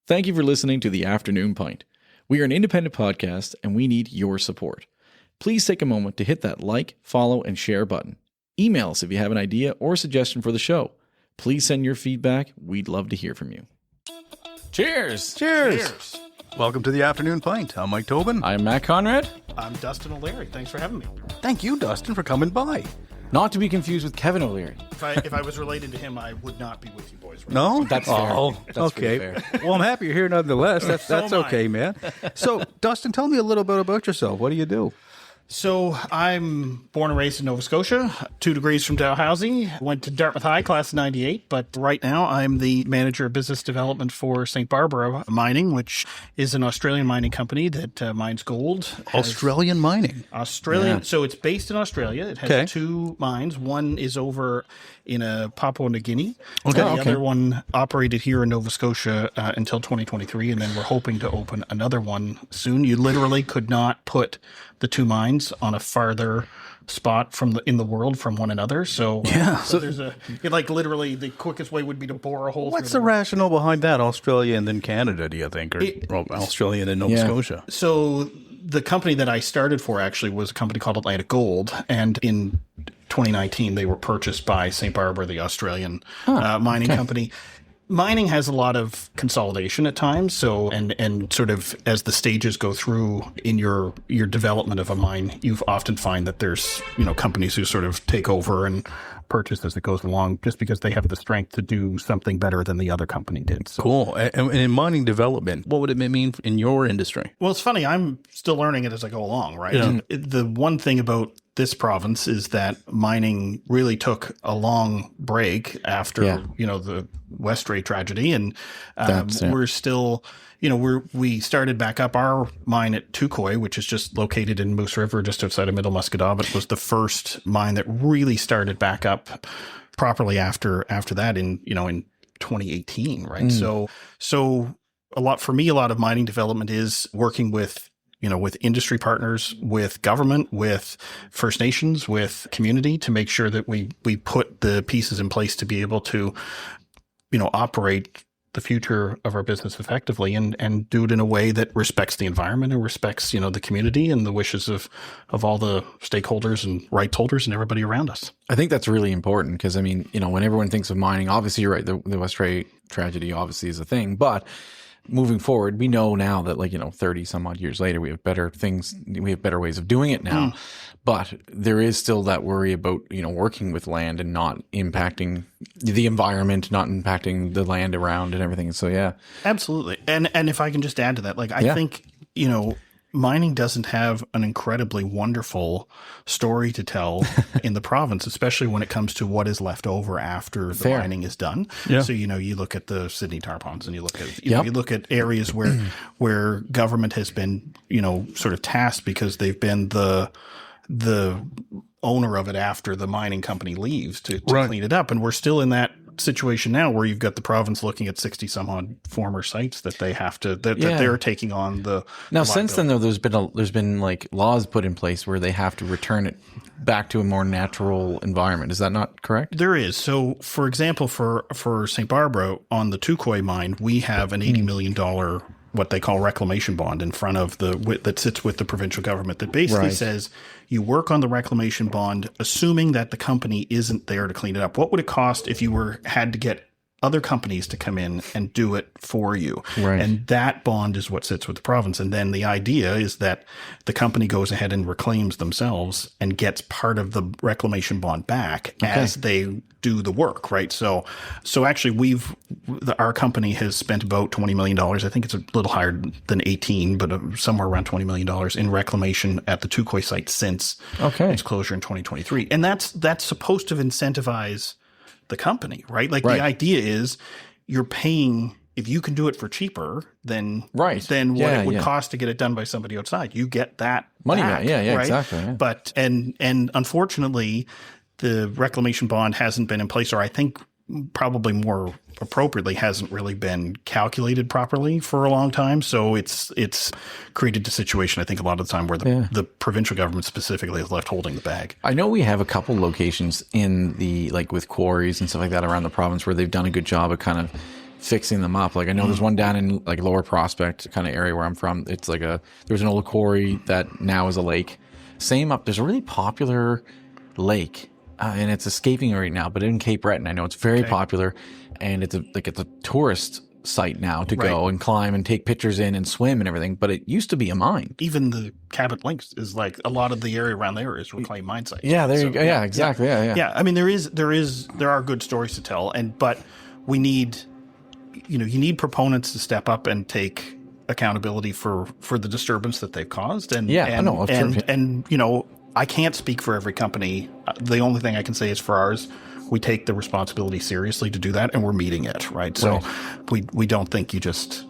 Thank you for listening to The Afternoon Pint. We are an independent podcast and we need your support. Please take a moment to hit that like, follow, and share button. Email us if you have an idea or suggestion for the show. Please send your feedback. We'd love to hear from you. Cheers! Cheers! Welcome to The Afternoon Pint. I'm Mike Tobin. I'm Matt Conrad. I'm Dustin O'Leary. Thanks for having me. Thank you, Dustin, for coming by. Not to be confused with Kevin O'Leary. If I was related to him, I would not be with you boys. Right No? That's fair. Oh, That's okay. pretty fair. Well, I'm happy you're here nonetheless. That's am I. okay, man. So, Dustin, tell me a little bit about yourself. What do you do? So I'm born and raised in Nova Scotia, 2 degrees from Dalhousie. Went to Dartmouth High, class of 98. But right now I'm the manager of business development for St. Barbara Mining, which is an Australian mining company that mines gold. Australian mining. Australian. Yeah. So it's based in Australia. It has Okay. 2 mines. One is over in Papua New Guinea. Okay. And the other one operated here in Nova Scotia until 2023, and then we're hoping to open another one soon. You literally could not put the 2 mines on a farther spot in the world from one another. So Yeah. so there's literally the quickest way would be to bore a hole. What's through the rationale behind that? Australia and then Canada, do you think? Or Australia and then Nova Scotia? So the company that I started for actually was a company called Atlantic Gold, and in 2019 they were purchased by St. Barbara, the Australian mining company. Mining has a lot of consolidation at times, so and sort of as the stages go through in your development of a mine, you often find that there's companies who sort of take over and purchase as it goes along, just because they have the strength to do something better than the other company did. So, Cool. And in mining development, what would it mean in your industry? well, it's funny. I'm still learning it as I go along, right? Yeah. The one thing about this province is that mining really took a long break after, the West Ray tragedy. And we're still, we started back up our mine at Tukoi, which is just located in Moose River, just outside of Middle Muscatau. But it was the first mine that really started back up properly after that in 2018, right? So a lot of mining development is working with industry partners, with government, with First Nations, with community, to make sure that we put the pieces in place to be able to, operate the future of our business effectively and do it in a way that respects the environment and respects, the community and the wishes of all the stakeholders and rights holders and everybody around us. I think that's really important because, when everyone thinks of mining, obviously you're right, the West Ray tragedy obviously is a thing, but moving forward, we know now that 30 some odd years later, we have better things, we have better ways of doing it now. But there is still that worry about, working with land and not impacting the environment, not impacting the land around and everything. So, yeah. Absolutely. And if I can just add to that, I think, mining doesn't have an incredibly wonderful story to tell in the province, especially when it comes to what is left over after the mining is done. Yeah. So, you look at the Sydney tar ponds and you look at, you look at areas where government has been, sort of tasked because they've been the owner of it after the mining company leaves to clean it up. And we're still in that situation now where you've got the province looking at 60 some odd former sites that they have to that they're taking on the since then though there's been laws put in place where they have to return it back to a more natural environment. Is that not correct? There is. So for example, for St. Barbara on the Tukoi mine, we have an $80 million what they call reclamation bond in front of that sits with the provincial government that basically says you work on the reclamation bond, assuming that the company isn't there to clean it up. What would it cost if you had to get other companies to come in and do it for you? Right. And that bond is what sits with the province. And then the idea is that the company goes ahead and reclaims themselves and gets part of the reclamation bond back as they do the work, right? So actually our company has spent about $20 million. I think it's a little higher than 18, but somewhere around $20 million in reclamation at the Tukoi site since its closure in 2023. And that's supposed to incentivize the company, right? The idea is you're paying, if you can do it for cheaper than what it would cost to get it done by somebody outside, you get that money back, back. Yeah, right? Exactly. Yeah. But and unfortunately, the reclamation bond hasn't been in place, or I think probably more appropriately hasn't really been calculated properly for a long time. So it's created a situation, I think, a lot of the time where the provincial government specifically is left holding the bag. I know we have a couple locations in the, with quarries and stuff like that around the province where they've done a good job of kind of fixing them up. Like I know there's one down in like Lower Prospect kind of area where I'm from. It's like there's an old quarry that now is a lake. Same up, there's a really popular lake and it's escaping right now, but in Cape Breton, I know it's very popular and it's a tourist site now to go and climb and take pictures in and swim and everything, but it used to be a mine. Even the Cabot Links is like a lot of the area around there is reclaimed mine sites. Yeah, there you go. Yeah, exactly. Yeah. I mean, there are good stories to tell, but we need, you need proponents to step up and take accountability for the disturbance that they've caused. And I can't speak for every company. The only thing I can say is for ours, we take the responsibility seriously to do that, and we're meeting it, right? So we don't think you just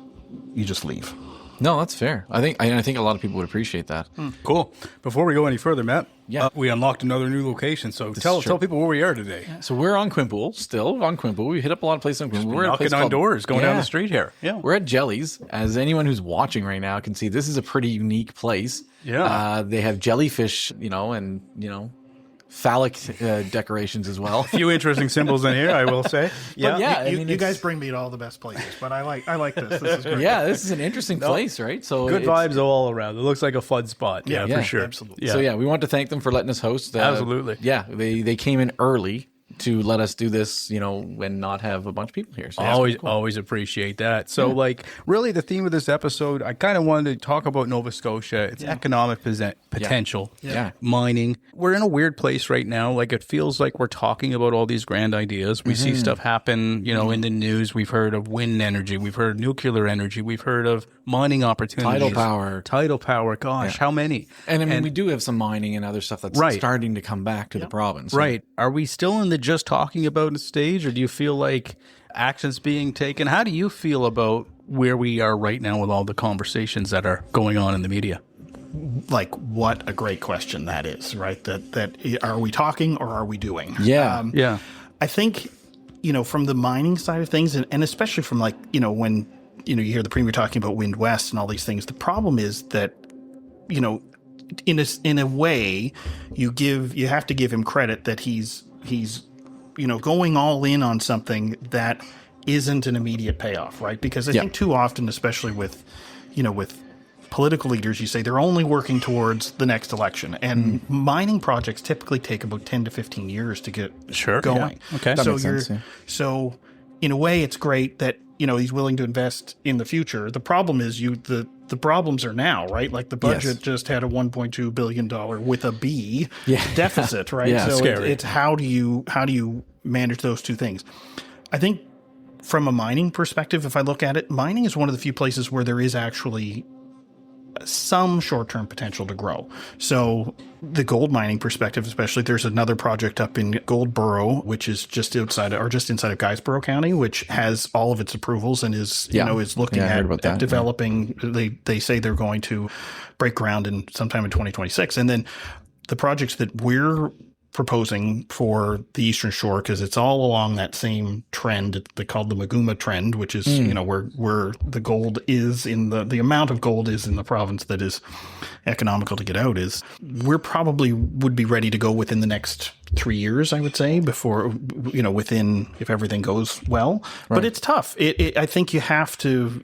leave. No, that's fair. I think a lot of people would appreciate that. Cool. Before we go any further, Matt, we unlocked another new location. So tell people where we are today. So we're on Quimple, still on Quimple. We hit up a lot of places on Quimple. We're knocking on doors, going down the street here. Yeah, we're at Jellies. As anyone who's watching right now can see, this is a pretty unique place. Yeah, they have jellyfish, and phallic decorations as well. A few interesting symbols in here, I will say. You guys bring me to all the best places, but I like this. This is great. Yeah, this is an interesting place, right? So good vibes all around. It looks like a fun spot. Yeah, for sure. Absolutely. Yeah. So we want to thank them for letting us host. Absolutely. Yeah, they came in early to let us do this, and not have a bunch of people here. So always appreciate that. So really the theme of this episode, I kind of wanted to talk about Nova Scotia, its economic potential, mining. We're in a weird place right now. Like it feels like we're talking about all these grand ideas. We see stuff happen, in the news. We've heard of wind energy. We've heard of nuclear energy. We've heard of mining opportunities. Tidal power. Gosh, how many? And we do have some mining and other stuff that's starting to come back to the province. Right. Are we still in the just talking about stage, or do you feel like action's being taken? How do you feel about where we are right now with all the conversations that are going on in the media? Like, what a great question that is, right? That are we talking or are we doing? Yeah. I think, from the mining side of things, and especially from when, you hear the Premier talking about Wind West and all these things, the problem is that, in a way, you have to give him credit that he's going all in on something that isn't an immediate payoff, right? Because I think too often, especially with political leaders, you say they're only working towards the next election. And mining projects typically take about 10 to 15 years to get going. Yeah. Okay. That makes sense, So in a way, it's great that, he's willing to invest in the future. The problem is the problems are now, right? Like the budget just had a $1.2 billion with a B deficit, right? Yeah, so scary. It's how do you manage those two things? I think from a mining perspective, if I look at it, mining is one of the few places where there is actually some short-term potential to grow. So the gold mining perspective, especially, there's another project up in Goldboro, which is just inside of Guysborough County, which has all of its approvals and is looking at developing. They say they're going to break ground in sometime in 2026. And then the projects that we're proposing for the Eastern Shore, because it's all along that same trend they called the Maguma trend, which is where the gold is in the amount of gold is in the province that is economical to get out. Is we're probably would be ready to go within the next 3 years, I would say, before within, if everything goes well. Right. But it's tough. I think you have to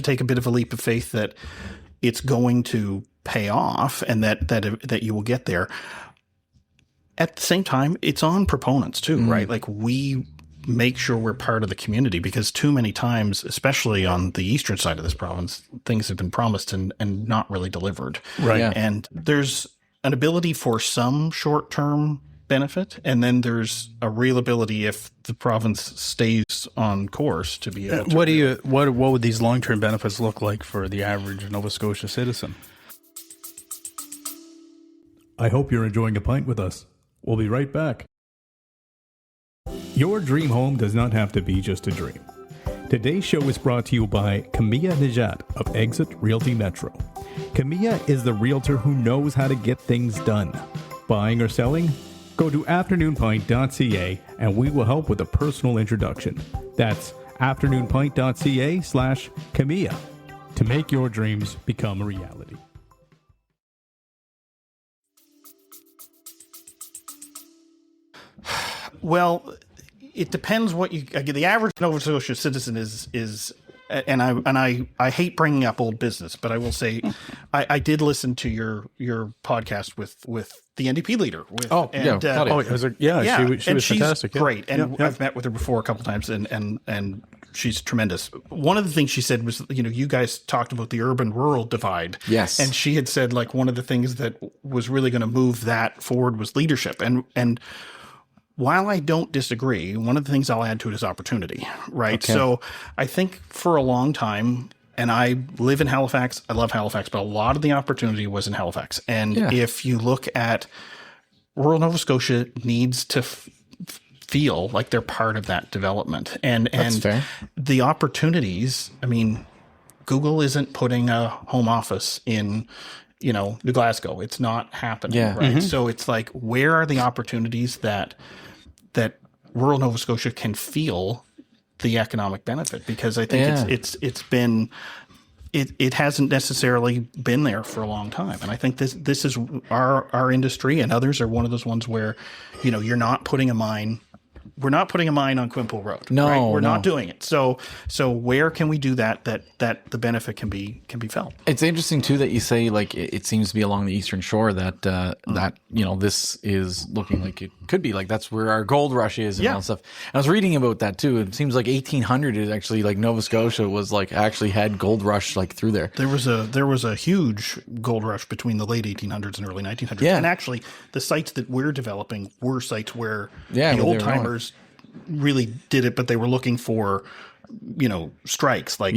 take a bit of a leap of faith that it's going to pay off and that you will get there. At the same time, it's on proponents too, right? Like we make sure we're part of the community, because too many times, especially on the eastern side of this province, things have been promised and not really delivered. Right. Yeah. And there's an ability for some short-term benefit, and then there's a real ability if the province stays on course to be able to. What would these long-term benefits look like for the average Nova Scotia citizen? I hope you're enjoying a pint with us. We'll be right back. Your dream home does not have to be just a dream. Today's show is brought to you by Camilla Najat of Exit Realty Metro. Camilla is the realtor who knows how to get things done. Buying or selling? Go to afternoonpint.ca and we will help with a personal introduction. That's afternoonpint.ca/Camilla to make your dreams become a reality. Well, it depends what you. The average Nova Scotia citizen is. And I hate bringing up old business, but I will say, I did listen to your podcast with the NDP leader. She was fantastic. Great, and I've met with her before a couple times, and she's tremendous. One of the things she said was, you guys talked about the urban-rural divide. Yes, and she had said like one of the things that was really going to move that forward was leadership, and while I don't disagree, one of the things I'll add to it is opportunity, right? Okay. So I think for a long time, and I live in Halifax, I love Halifax, but a lot of the opportunity was in Halifax. And if you look at rural Nova Scotia needs to feel like they're part of that development. And fair. The opportunities, I mean, Google isn't putting a home office in New Glasgow. It's not happening, right? Mm-hmm. So it's like, where are the opportunities that rural Nova Scotia can feel the economic benefit? Because I think it hasn't necessarily been there for a long time. And I think this is our industry, and others are one of those ones where, you're not putting a mine. We're not putting a mine on Quimple Road. No, right? We're not doing it. So where can we do that the benefit can be felt? It's interesting too that you say like it seems to be along the Eastern Shore that this is looking like it could be like that's where our gold rush is and all that stuff. And I was reading about that too. It seems like 1800 is actually like Nova Scotia was like actually had gold rush like through there. There was a huge gold rush between the late 1800s and early 1900s. Yeah. And actually the sites that we're developing were sites where the old timers really did it, but they were looking for strikes like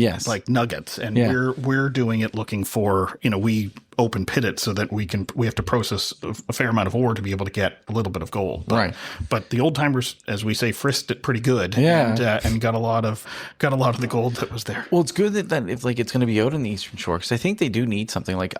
nuggets, and we're doing it looking for we open pit it so that we have to process a fair amount of ore to be able to get a little bit of gold, but the old timers, as we say, frisked it pretty good, and got a lot of the gold that was there. Well, it's good that if like it's going to be out in the Eastern Shore, because I think they do need something. Like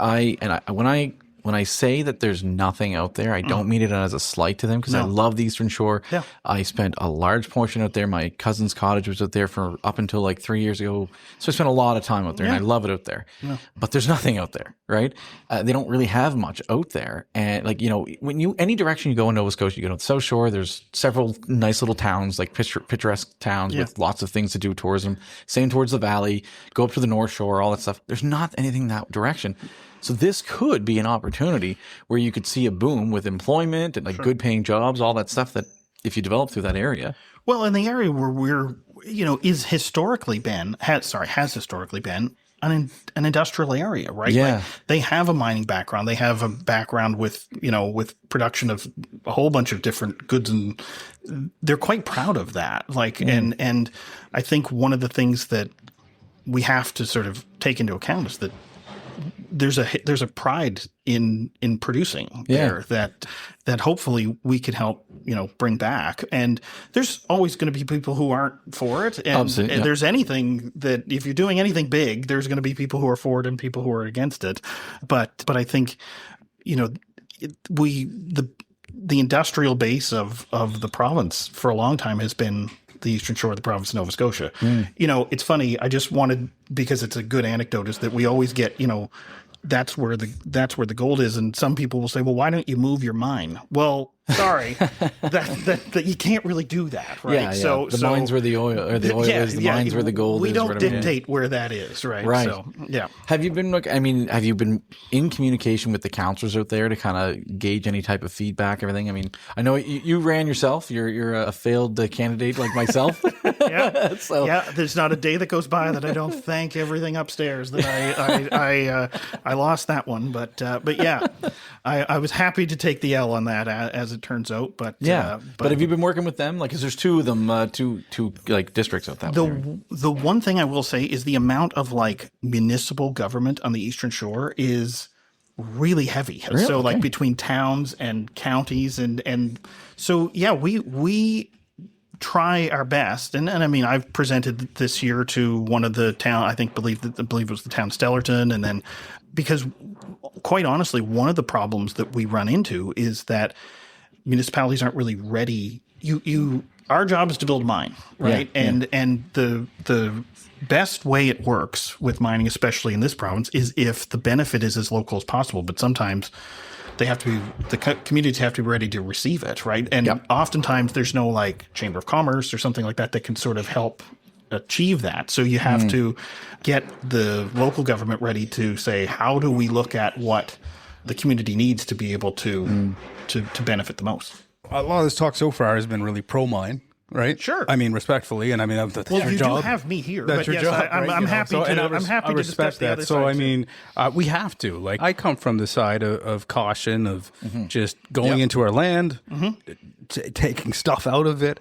when I say that there's nothing out there, I don't mean it as a slight to them, because I love the Eastern Shore. Yeah. I spent a large portion out there. My cousin's cottage was out there for up until like 3 years ago. So I spent a lot of time out there, and I love it out there. Yeah. But there's nothing out there, right? They don't really have much out there. And like, when any direction you go in Nova Scotia, you go to the South Shore, there's several nice little towns, like picturesque towns with lots of things to do, tourism. Same towards the valley, go up to the North Shore, all that stuff. There's not anything that direction. So this could be an opportunity where you could see a boom with employment and like good paying jobs, all that stuff that if you develop through that area. Well, in the area where we're, has historically been an industrial area, right? Yeah. Like they have a mining background. They have a background with production of a whole bunch of different goods, and they're quite proud of that. Like, and I think one of the things that we have to sort of take into account is that there's a pride in producing there that hopefully we can help bring back. And there's always going to be people who aren't for it, and there's anything that if you're doing anything big, there's going to be people who are for it and people who are against it. But I think the industrial base of the province for a long time has been the Eastern Shore of the province of Nova Scotia. It's funny. I just wanted, because it's a good anecdote, is that we always get, that's where the gold is. And some people will say, well, why don't you move your mine? Well, sorry, that you can't really do that, right? Yeah. So the mines where the oil, or the oil is, the mines where the gold is. We don't dictate where that is, right? Right. So, yeah. Have you been in communication with the councillors out there to kind of gauge any type of feedback, everything? I mean, I know you ran yourself. You're a failed candidate like myself. Yeah. So. Yeah. There's not a day that goes by that I don't thank everything upstairs that I lost that one, but yeah, I was happy to take the L on that as it turns out. But but have you been working with them? Like, because there's two of them, two like districts out that way. The one thing I will say is the amount of like municipal government on the Eastern Shore is really heavy. Really? So like between towns and counties and so we try our best, and I mean, I've presented this year to one of the town. I believe it was the town Stellarton, and then because quite honestly, one of the problems that we run into is that municipalities aren't really ready. Our job is to build mine, right? And the best way it works with mining, especially in this province, is if the benefit is as local as possible. But sometimes communities have to be ready to receive it, right? And oftentimes there's no like Chamber of Commerce or something like that can sort of help achieve that. So you have to get the local government ready to say, how do we look at what the community needs to be able to benefit the most? A lot of this talk so far has been really pro-mine. Right. Sure. I mean, respectfully, and I mean, that's your job. You do have me here. That's your job. I'm happy to. I'm happy to discuss the other side. So I mean, we have to. Like, I come from the side of caution, of just going into our land, taking stuff out of it.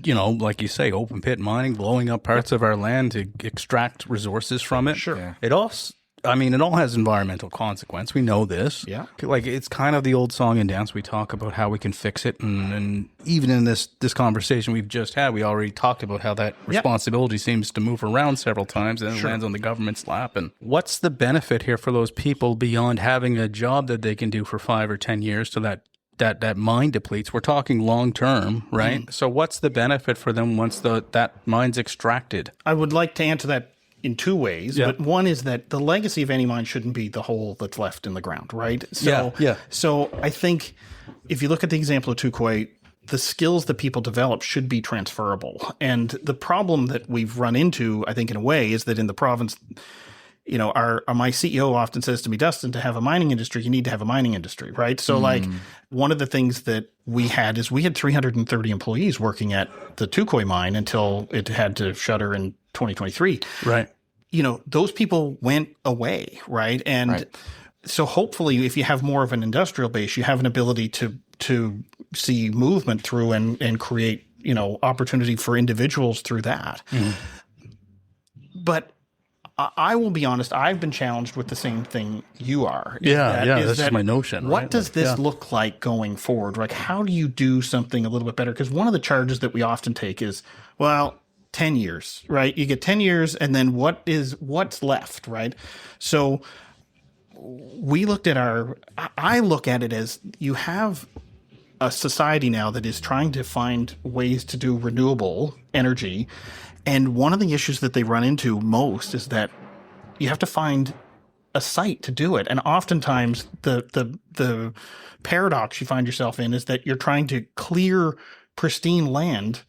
You know, like you say, open pit mining, blowing up parts of our land to extract resources from it. Sure. Yeah. It also. I mean, it all has environmental consequence. We know this. Yeah. Like, it's kind of the old song and dance. We talk about how we can fix it. And even in this conversation we've just had, we already talked about how that responsibility seems to move around several times and it lands on the government's lap. And what's the benefit here for those people beyond having a job that they can do for 5 or 10 years till that mine depletes? We're talking long term, right? So what's the benefit for them once that mine's extracted? I would like to answer that in two ways, but one is that the legacy of any mine shouldn't be the hole that's left in the ground, right? So, So I think if you look at the example of Touquoy, the skills that people develop should be transferable. And the problem that we've run into, I think, in a way, is that in the province, you know, my CEO often says to me, Dustin, to have a mining industry, you need to have a mining industry, right? So like one of the things that we had 330 employees working at the Touquoy mine until it had to shutter in 2023. Right. You know, those people went away, right? And so hopefully if you have more of an industrial base, you have an ability to see movement through and create, you know, opportunity for individuals through that. But I will be honest, I've been challenged with the same thing you are. That's just my notion. What does this look like going forward? Like, how do you do something a little bit better? Because one of the charges that we often take is, well, 10 years, right? You get 10 years and then what's left, right? So I look at it as you have a society now that is trying to find ways to do renewable energy. And one of the issues that they run into most is that you have to find a site to do it. And oftentimes the paradox you find yourself in is that you're trying to clear pristine land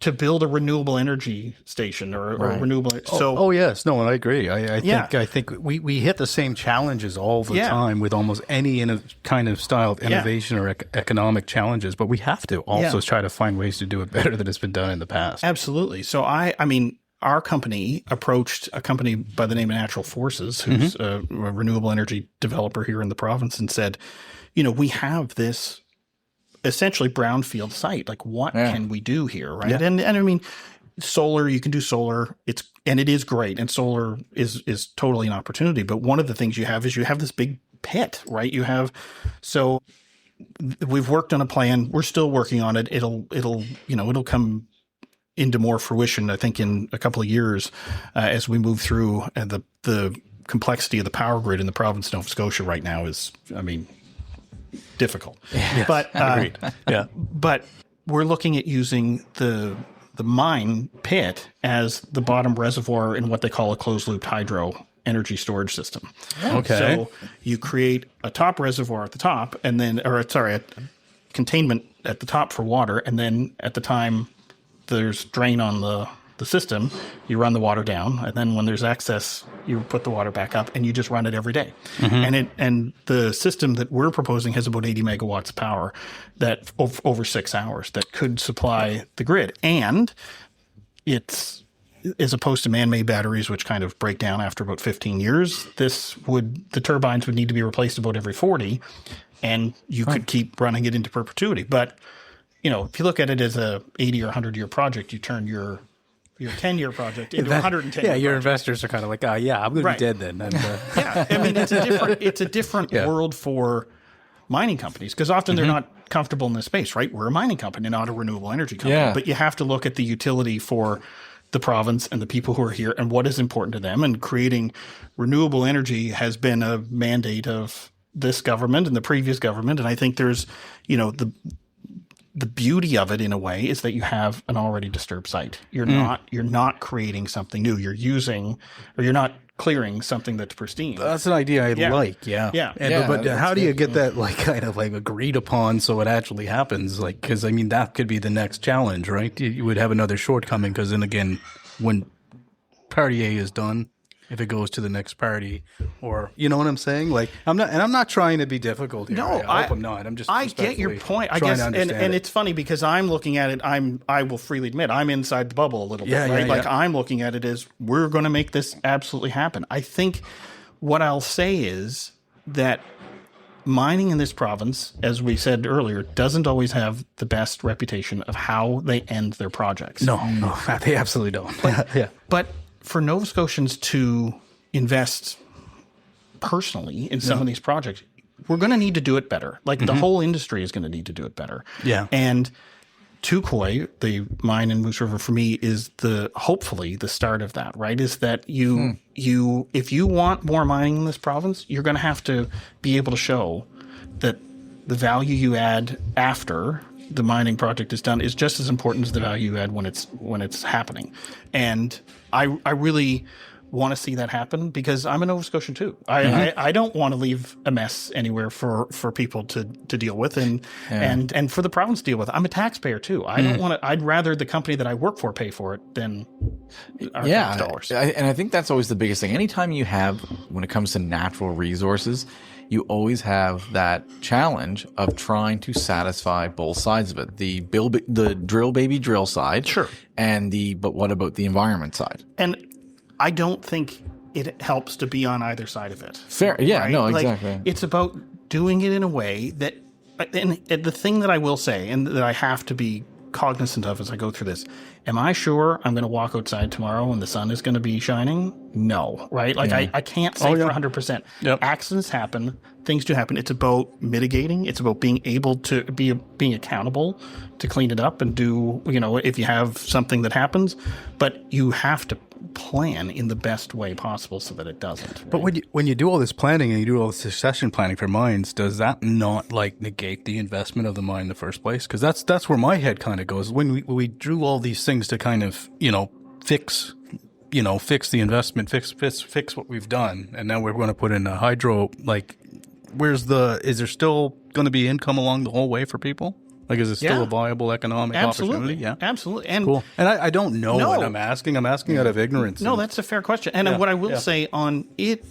to build a renewable energy station or renewable. Yes, no, I agree. I think we hit the same challenges all the time with almost any kind of style of innovation or economic challenges, but we have to also try to find ways to do it better than it's been done in the past. Absolutely. So I mean, our company approached a company by the name of Natural Forces, who's a renewable energy developer here in the province, and said, you know, we have this essentially brownfield site. Like, what can we do here, right? Yeah. And I mean, solar, you can do solar. It is great, and solar is totally an opportunity. But one of the things you have is this big pit, right? So we've worked on a plan. We're still working on it. It'll come into more fruition, I think, in a couple of years as we move through. And the complexity of the power grid in the province of Nova Scotia right now is, I mean, difficult. Yes, but agreed. But we're looking at using the mine pit as the bottom reservoir in what they call a closed loop hydro energy storage system. Okay. So you create a top reservoir at the top, and then, a containment at the top for water, and then at the time there's drain on the system, you run the water down, and then when there's excess, you put the water back up, and you just run it every day. And the system that we're proposing has about 80 megawatts of power that over 6 hours that could supply the grid. And it's, as opposed to man-made batteries, which kind of break down after about 15 years, the turbines would need to be replaced about every 40, and you could keep running it into perpetuity. But, you know, if you look at it as a 80 or 100-year project, you turn your 10-year project into 110. Yeah, your investors are kind of like, I'm going to be dead then. And, I mean, it's a different world for mining companies, because often they're not comfortable in this space, right? We're a mining company, not a renewable energy company. Yeah. But you have to look at the utility for the province and the people who are here and what is important to them. And creating renewable energy has been a mandate of this government and the previous government. And I think there's, you know, the beauty of it in a way is that you have an already disturbed site. You're not creating something new. You're not clearing something that's pristine. That's an idea I like. Yeah. Yeah. But how do you get that kind of agreed upon so it actually happens? Because I mean, that could be the next challenge, right? You would have another shortcoming because then again, when party A is done, if it goes to the next party, or you know what I'm saying? I'm not trying to be difficult here. No, I hope I'm not. I'm just. I get your point. I guess, and it's funny because I'm looking at it. I will freely admit I'm inside the bubble a little bit, right? Like I'm looking at it as we're going to make this absolutely happen. I think what I'll say is that mining in this province, as we said earlier, doesn't always have the best reputation of how they end their projects. No, they absolutely don't. But for Nova Scotians to invest personally in some of these projects, we're going to need to do it better. The whole industry is going to need to do it better. Yeah. And Tukoi, the mine in Moose River, for me is hopefully the start of that, right? Is that if you want more mining in this province, you're going to have to be able to show that the value you add after the mining project is done is just as important as the value you add when it's happening. And I really want to see that happen because I'm a Nova Scotian too. I don't want to leave a mess anywhere for people to deal with and for the province to deal with. I'm a taxpayer too. I don't want to. I'd rather the company that I work for pay for it than our tax dollars. And I think that's always the biggest thing. Anytime you have, when it comes to natural resources, you always have that challenge of trying to satisfy both sides of it. The drill baby drill side. Sure. But what about the environment side? And I don't think it helps to be on either side of it. Fair. Yeah, right? no, exactly. It's about doing it in a way that, and the thing that I will say, and that I have to be cognizant of as I go through this, am I sure I'm going to walk outside tomorrow and the sun is going to be shining? No, right? I can't say for 100%. Yep. Accidents happen. Things do happen. It's about mitigating. It's about being able to being accountable to clean it up and do, if you have something that happens, but you have to plan in the best way possible so that it doesn't. Right? But when you do all this planning and you do all the succession planning for mines, does that not negate the investment of the mine in the first place? Because that's where my head kind of goes. When we drew all these things to kind of fix the investment, fix what we've done, and now we're going to put in a hydro. Is there still going to be income along the whole way for people? Is it still a viable economic opportunity? Yeah, absolutely. And cool. And I don't know what I'm asking. I'm asking out of ignorance. No, that's a fair question. And what I will say on it,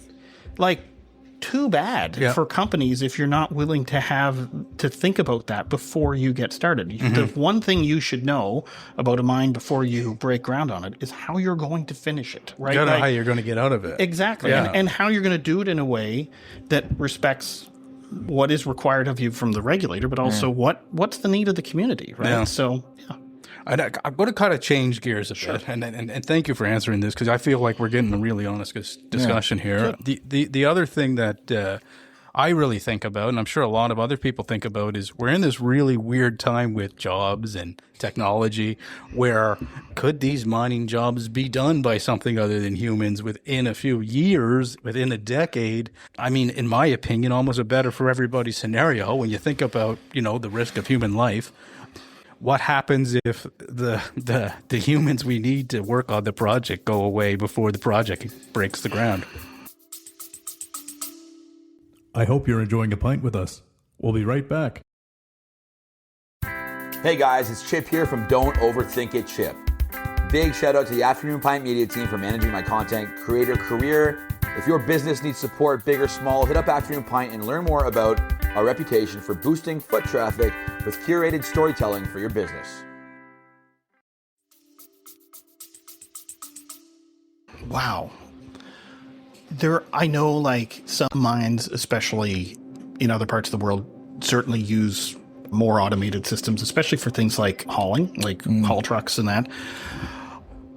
too bad for companies if you're not willing to think about that before you get started. The one thing you should know about a mine before you break ground on it is how you're going to finish it, right? You know how you're going to get out of it. Exactly. Yeah. And how you're going to do it in a way that respects what is required of you from the regulator, but also what's the need of the community, right? Yeah. So, I'm going to kind of change gears a bit, and thank you for answering this because I feel like we're getting a really honest discussion here. The other thing that I really think about, and I'm sure a lot of other people think about, is we're in this really weird time with jobs and technology where could these mining jobs be done by something other than humans within a few years, within a decade? I mean, in my opinion, almost a better for everybody scenario when you think about, the risk of human life. What happens if the humans we need to work on the project go away before the project breaks the ground? I hope you're enjoying a pint with us. We'll be right back. Hey guys, it's Chip here from Don't Overthink It, Chip. Big shout out to the Afternoon Pint Media team for managing my content creator career. If your business needs support, big or small, hit up Afternoon Pint and learn more about our reputation for boosting foot traffic with curated storytelling for your business. Wow. I know some mines, especially in other parts of the world, certainly use more automated systems, especially for things like hauling, haul trucks and that.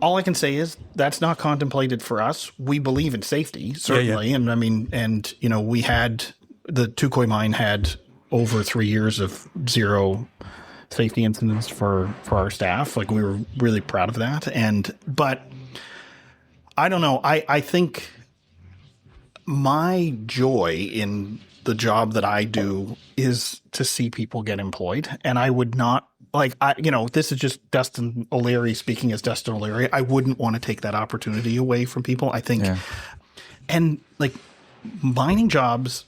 All I can say is that's not contemplated for us. We believe in safety, certainly. Yeah. And we had the Tukoi mine had over 3 years of zero safety incidents for our staff. We were really proud of that. But I don't know. I think my joy in the job that I do is to see people get employed. And I would not like, this is just Dustin O'Leary speaking as Dustin O'Leary. I wouldn't want to take that opportunity away from people. I think, and like mining jobs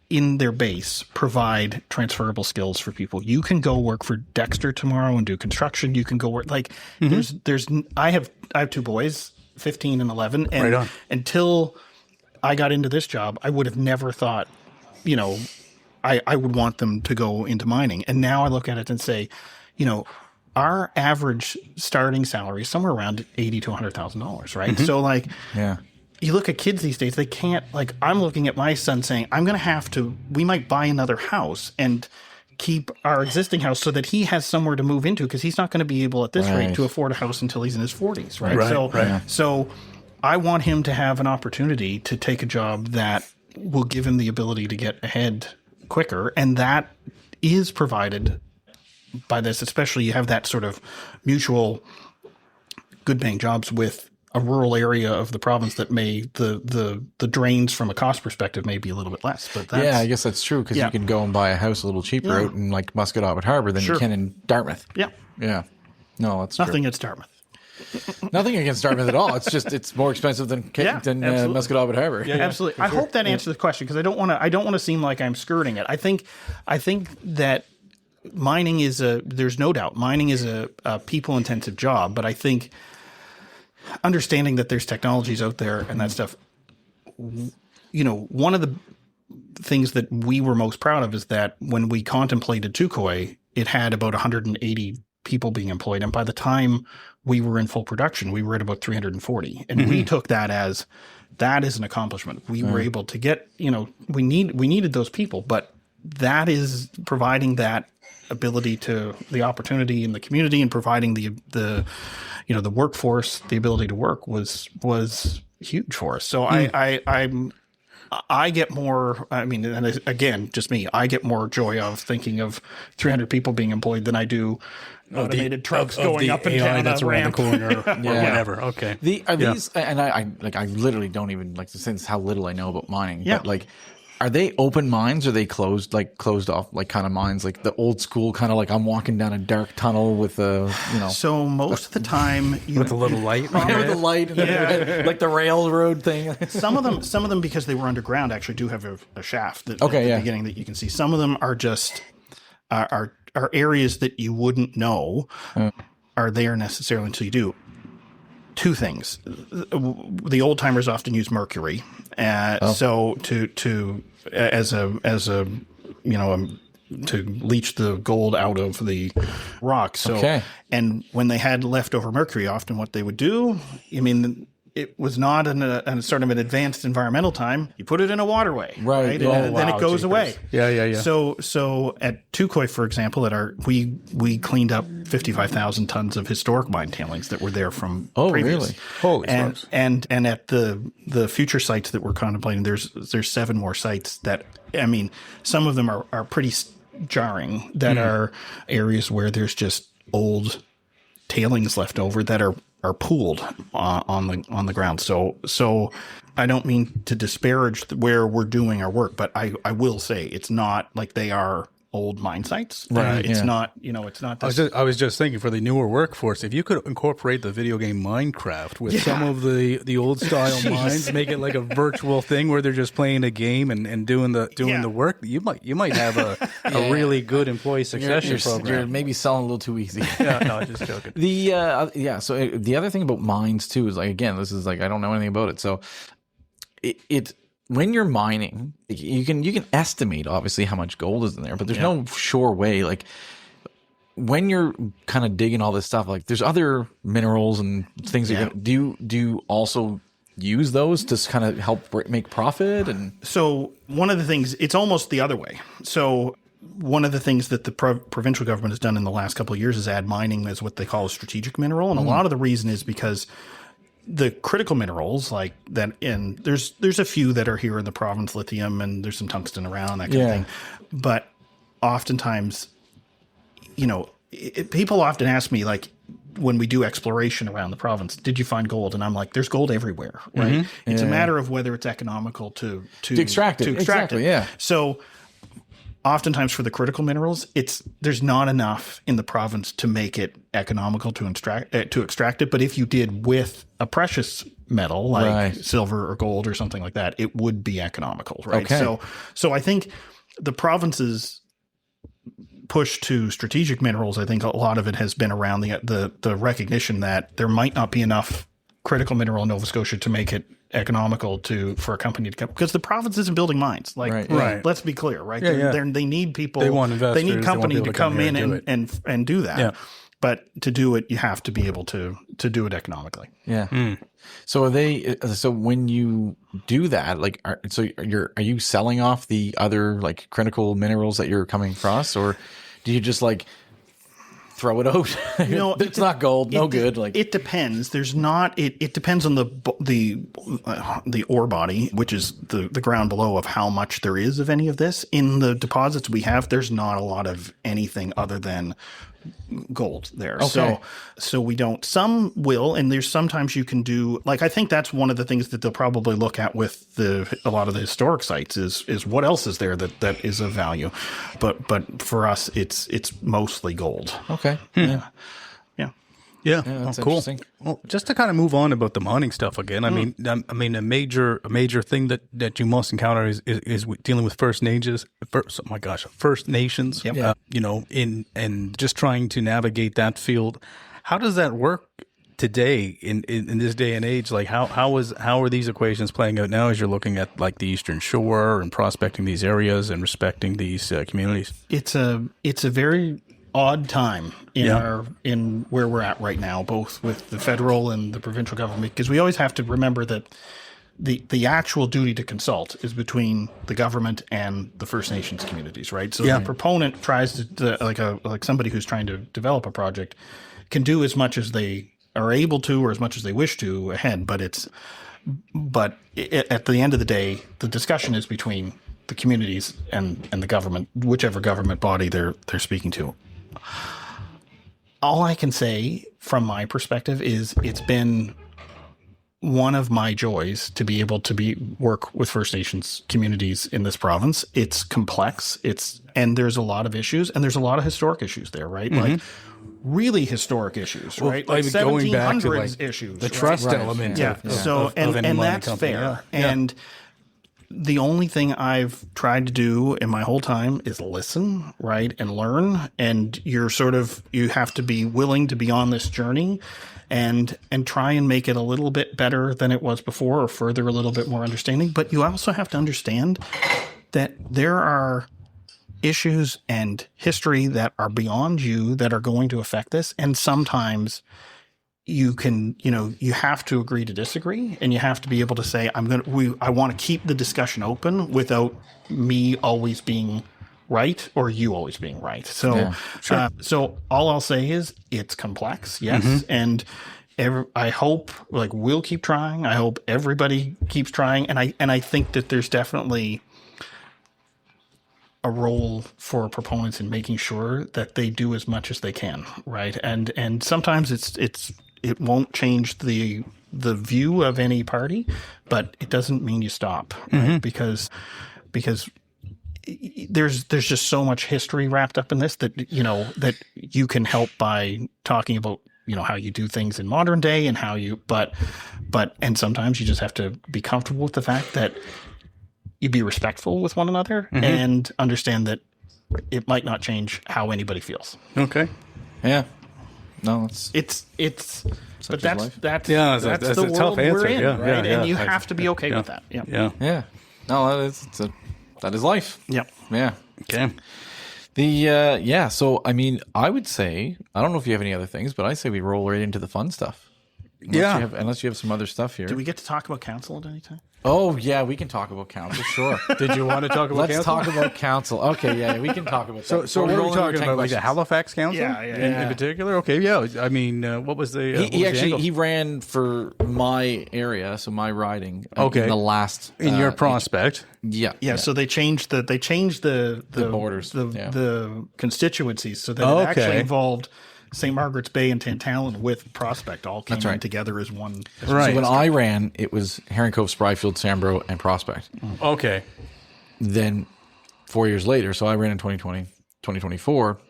in their base provide transferable skills for people. You can go work for Dexter tomorrow and do construction. You can go work like I have 2 boys, 15 and 11. And until I got into this job, I would have never thought, I would want them to go into mining. And now I look at it and say, our average starting salary is somewhere around $80,000 to $100,000, right? Mm-hmm. So like, you look at kids these days, they can't, like, I'm looking at my son saying, we might buy another house and keep our existing house so that he has somewhere to move into, because he's not going to be able at this rate to afford a house until he's in his 40s, right? So I want him to have an opportunity to take a job that will give him the ability to get ahead quicker, and that is provided by this. Especially you have that sort of mutual good paying jobs with a rural area of the province that may the drains from a cost perspective may be a little bit less. But that's, I guess that's true, because you can go and buy a house a little cheaper out in like Musquodoboit Harbor than you can in Dartmouth. No, that's nothing true. against Dartmouth. Nothing against Dartmouth at all. It's just it's more expensive than Musquodoboit Harbor. Absolutely. I hope that answers the question, because I don't want to seem like I'm skirting it. I think that mining is there's no doubt mining is a people intensive job, but I think understanding that there's technologies out there and that stuff, one of the things that we were most proud of is that when we contemplated Tukoi, it had about 180 people being employed, and by the time we were in full production, we were at about 340, and we took that as an accomplishment. We were able to get, we needed those people, but that is providing that ability to the opportunity in the community, and providing the workforce, the ability to work was huge for us. So I get more, and again, just me, I get more joy of thinking of 300 people being employed than I do automated trucks going up and down that's around the corner or whatever. Okay. Are these, and I literally don't even sense how little I know about mining, but like, are they open mines, or are they closed off, like kind of mines, like the old school kind of like I'm walking down a dark tunnel with a, So most of the time, with a little light, with the light, like the railroad thing. Some of them, because they were underground, actually do have a shaft at the beginning that you can see. Some of them are just are areas that you wouldn't know are there necessarily until you do. 2 things. The old timers often use mercury, so to leach the gold out of the rock. So, and when they had leftover mercury, often what they would do, it was not a sort of an advanced environmental time. You put it in a waterway, right? And then it goes away. Yeah. So at Tukoi, for example, we cleaned up 55,000 tons of historic mine tailings that were there from previous. Really? Holy smokes. And at the future sites that we're contemplating, there's 7 more sites that, some of them are pretty jarring, that are areas where there's just old tailings left over that are pooled on the ground. So I don't mean to disparage where we're doing our work, but I will say it's not like they are old mine sites. Right. It's not, it's not. I was just thinking, for the newer workforce, if you could incorporate the video game Minecraft with some of the old style mines, make it like a virtual thing where they're just playing a game and doing the work, you might have a really good employee succession program. You're maybe selling a little too easy. No, just joking. So the other thing about mines too is, like, again, this is like, I don't know anything about it, so it when you're mining, you can estimate obviously how much gold is in there, but there's no sure way. Like, when you're kind of digging all this stuff, like, there's other minerals and things. Do you also use those to kind of help make profit? And so one of the things, it's almost the other way. So one of the things that the provincial government has done in the last couple of years is add mining as what they call a strategic mineral, and a lot of the reason is because the critical minerals like that, and there's a few that are here in the province, lithium, and there's some tungsten around, that kind of thing. But oftentimes, people often ask me, like, when we do exploration around the province, did you find gold? And I'm like, there's gold everywhere, right? It's a matter of whether it's economical to extract it. Exactly, yeah. So oftentimes for the critical minerals, there's not enough in the province to make it economical to extract it. But if you did with a precious metal like silver or gold or something like that, it would be economical, right? Okay. So I think the province's push to strategic minerals, I think a lot of it has been around the recognition that there might not be enough critical mineral in Nova Scotia to make it economical for a company to come, because the province isn't building mines. Like, let's be clear, right? They need people. They want investors. They need company to come in and do that. Yeah. But to do it, you have to be able to do it economically. Yeah. So so when you do that, like, are you selling off the other like critical minerals that you're coming across, or do you just like throw it out? It's not gold, no good. Like, it depends. There's not. It depends on the ore body, which is the ground below, of how much there is of any of this in the deposits we have. There's not a lot of anything other than gold there. Okay. So we don't. Some will, and there's sometimes you can do, like, I think that's one of the things that they'll probably look at with a lot of the historic sites is what else is there that is of value. But for us, it's mostly gold. okay. Yeah, that's cool. interesting. Well, just to kind of move on about the mining stuff again. I mean, a major thing that you must encounter is dealing with First Nations. First Nations. Yep. And just trying to navigate that field. How does that work today in this day and age? Like, how are these equations playing out now as you're looking at like the Eastern Shore and prospecting these areas and respecting these communities? It's a very odd time in where we're at right now, both with the federal and the provincial government, because we always have to remember that the actual duty to consult is between the government and the First Nations communities, right? So the proponent tries to like somebody who's trying to develop a project can do as much as they are able to or as much as they wish to ahead, but at the end of the day, the discussion is between the communities and the government, whichever government body they're speaking to. All I can say from my perspective is it's been one of my joys to be able to work with First Nations communities in this province. It's complex. And there's a lot of issues, and there's a lot of historic issues there, right? Mm-hmm. Like really historic issues, right? Like going back to like issues, the trust element. Yeah. So and that's company. Fair. Yeah. And the only thing I've tried to do in my whole time is listen, right, and learn. And you have to be willing to be on this journey and try and make it a little bit better than it was before, or further a little bit more understanding. But you also have to understand that there are issues and history that are beyond you that are going to affect this. And sometimes you have to agree to disagree, and you have to be able to say, I want to keep the discussion open without me always being right or you always being right. So, so all I'll say is it's complex. Yes. And I hope we'll keep trying. I hope everybody keeps trying. And I think that there's definitely a role for proponents in making sure that they do as much as they can. Right. And sometimes it won't change the view of any party, but it doesn't mean you stop, right? Because there's just so much history wrapped up in this that you can help by talking about how you do things in modern day and how you but sometimes you just have to be comfortable with the fact that you be respectful with one another and understand that it might not change how anybody feels. Okay. Yeah. No, it's but that's a the tough world answer. we're in, Yeah, right? yeah, and you have to be okay with that. Yeah. Yeah. No, that is life. Yep. Yeah. Okay. So I I would say, I don't know if you have any other things, but I say we roll right into the fun stuff. Unless you have some other stuff here. Do we get to talk about council at any time? Oh, yeah, we can talk about council, sure. Did you want to talk about Let's talk about council. Okay, yeah, we can talk about that. So what are we talking about? Like the Halifax Council? Yeah. In particular? Okay, yeah. I mean, what was the... he ran for my area, so my riding. In the last... In your prospect. Yeah. So they changed the borders. The constituencies so that it actually involved St. Margaret's Bay and Tantallon with Prospect all came in together as one. Right. So when I ran, it was Herring Cove, Spryfield, Sambro, and Prospect. Okay. Then 4 years later, so I ran in 2024,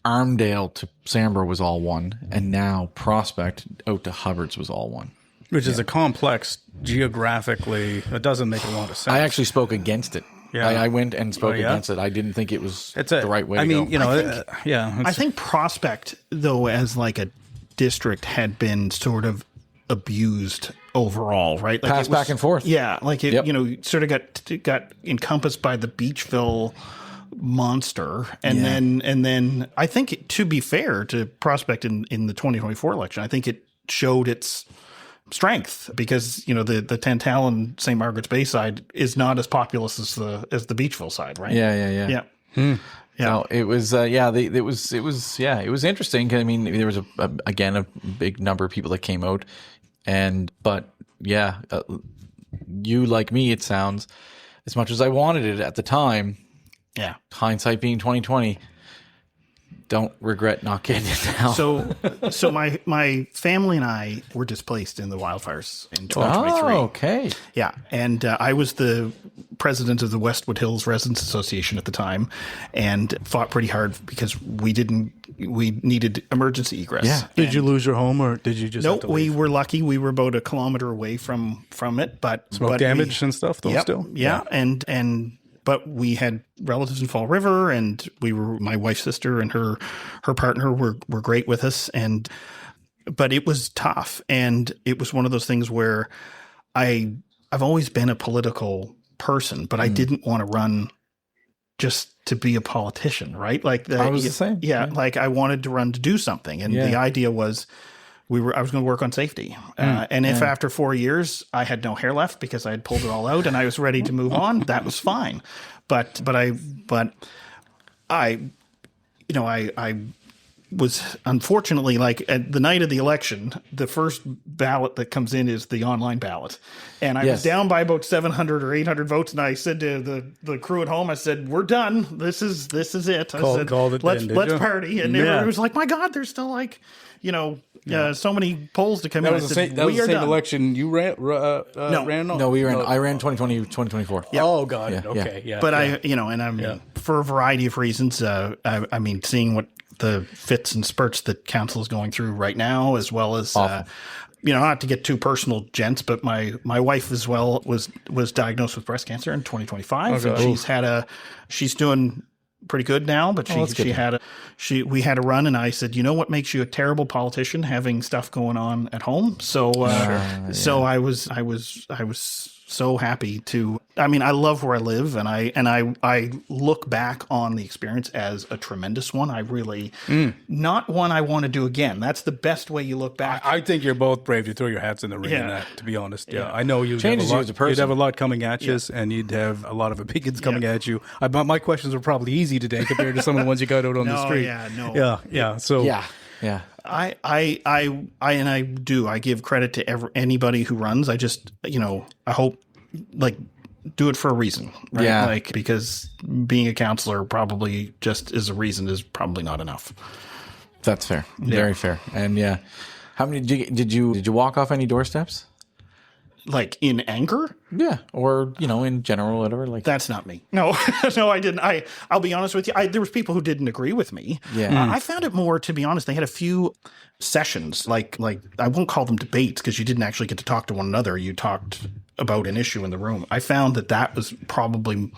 Armdale to Sambro was all one, and now Prospect out to Hubbards was all one. Which is a complex geographically. It doesn't make a lot of sense. I actually spoke against it. Yeah. I went and spoke against it. I didn't think it was the right way to go. You know, I think Prospect, though, as like a district, had been sort of abused overall, right? Like Passed back and forth. Yeah, like it, sort of got encompassed by the Beachville monster, and then I think, to be fair to Prospect in the 2024 election, I think it showed its strength, because the Tantallon St. Margaret's Bay side is not as populous as the Beachville side, right? Yeah. Yeah. So it was, it was interesting. I mean, there was a big number of people that came out, but you, like me, it sounds, as much as I wanted it at the time. Yeah. Hindsight being 2020. Don't regret not getting it now. So my family and I were displaced in the wildfires in 2023. Oh, okay. Yeah, and I was the president of the Westwood Hills Residents Association at the time, and fought pretty hard because we needed emergency egress. Yeah. Did you lose your home, or did you just? No, we were lucky. We were about a kilometer away from it, but smoke damage and stuff. Though, yep, still, yeah, but we had relatives in Fall River, and my wife's sister and her partner were great with us, but it was tough, and it was one of those things where I've always been a political person, but I didn't want to run just to be a politician, right? Like I was the same. Yeah, like I wanted to run to do something, and the idea was I was going to work on safety. And if after 4 years I had no hair left because I had pulled it all out and I was ready to move on, that was fine. But I was, unfortunately, like, at the night of the election, the first ballot that comes in is the online ballot. And I was down by about 700 or 800 votes. And I said to the crew at home, I said, "We're done. This is it." I said, let's party. And everybody was like, "My God, there's still like, so many polls to come in." That was the same election you ran. No, we ran. I ran 2020, 2024. Yeah. Oh, got it. Okay, yeah. But I'm for a variety of reasons. I mean, seeing what the fits and spurts that council is going through right now, as well as not to get too personal, gents, but my wife as well was diagnosed with breast cancer in 2025. Okay. And she's doing pretty good now, but we had a run, and I said, "You know what makes you a terrible politician? Having stuff going on at home." So I was so happy to. I mean, I love where I live, and I look back on the experience as a tremendous one. I really not one I want to do again. That's the best way you look back. I think you're both brave to throw your hats in the ring in that, to be honest. Yeah. I know you'd Changes you as a person. You'd have a lot coming at you, and you'd have a lot of opinions coming at you. My questions were probably easy today compared to some of the ones you got out on the street. I give credit to anybody who runs. I just, I hope, like, do it for a reason, right? Yeah. Like, because being a counselor probably just is a reason is probably not enough. That's fair. Very fair. And how many did you walk off any doorsteps? Like, in anger? Yeah. Or, in general, whatever. Like, that's not me. No, no, I didn't. I'll be honest with you. There was people who didn't agree with me. Yeah. I found it more, to be honest, they had a few sessions, like I won't call them debates, because you didn't actually get to talk to one another. You talked about an issue in the room. I found that was probably